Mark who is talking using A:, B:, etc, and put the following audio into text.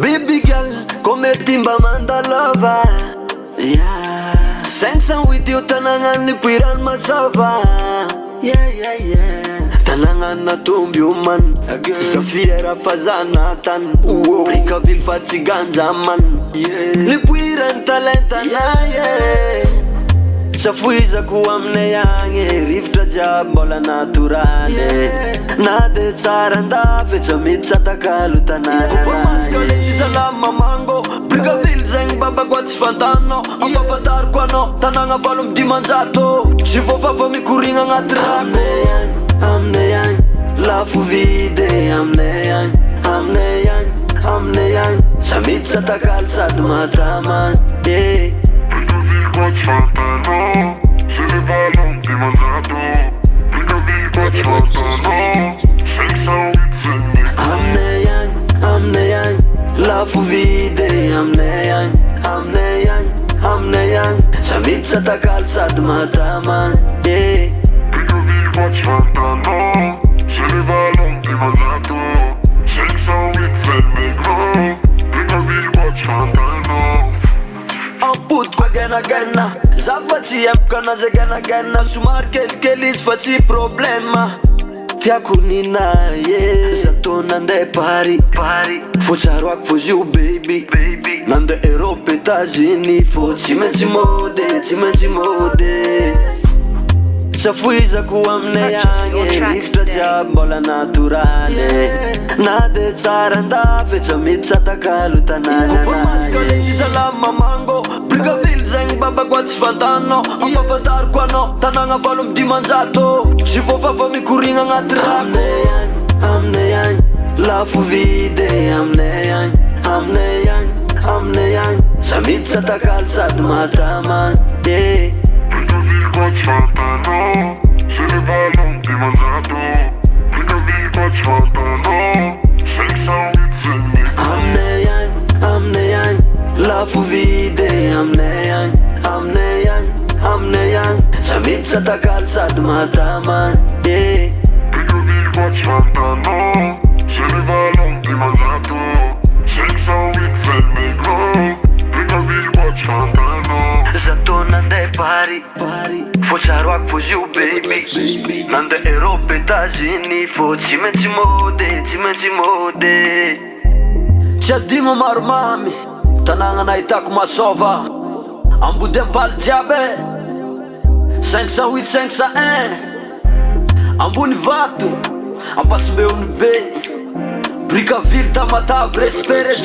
A: Baby girl, come timba manda lova, yeah. Senza io tanangan ni piran masava, yeah. Tanangan na tumbiuman, sa fiera fazanatan, Prika vil fatiganza man, ni piran talenta na, yeah. Sa fuiza ku amne yange riftra jambola naturale na de tsaranda fecha mitsata kalutana kuformaskole cisalama mango Prika vil zeng baba kwa tsfantano amba fantar kwa no tananga valum dimanjato si fofafa mikuringa ngatrako amne yang lafu vide amne yang sa mitsata kalsat mataman yeah.
B: Sfantano, se ne vanno di mangiato, mica vivo sfantano, senza un bizzenni.
A: Amne yang, la fu vide, amne yang, samizza ta calzat mataman, yeah.
B: Mica vivo sfantano, se ne vanno di mangiato, senza un bizzenni, mica vivo sfantano.
A: Put kwa gena Zafati kana ze gena Sumar kelis fati problema Tia kunina yeah Zato nande pari Focharoak fojiu baby Nande Europe Etats-Unis Fo timenci mode Safuiza ku amne yange Riftra jambola naturale Nade tsaranda fecha mitsata kalutana Kuformaskole cisalama mango Prika vil zeng baba kwa tsfantano amba fantar kwa no tananga valum dimanjato si fofafa mikuringa ngatrako amne yang lafu vide amne yang samitsata kalsat mataman yeah.
B: Sfantano, se ne vanno di mangiato, mica vivo sfantano, senza un bizzenni.
A: Amne yang, la fu vide, amne yang, samizza ta calzat mataman, yeah.
B: Mica vivo sfantano, se ne vanno di mangiato, senza un bizzenni, mica vivo sfantano.
A: Zato nande pari Focharoak fojiu baby Nande Europe Etats-Unis Fo timenci mode Tsy adimo maro mamy Tanagna nahitako masova Ambodem paly jiaby 508 501 Ambony vato Ampasimbeony be Brika vily tamatavy respect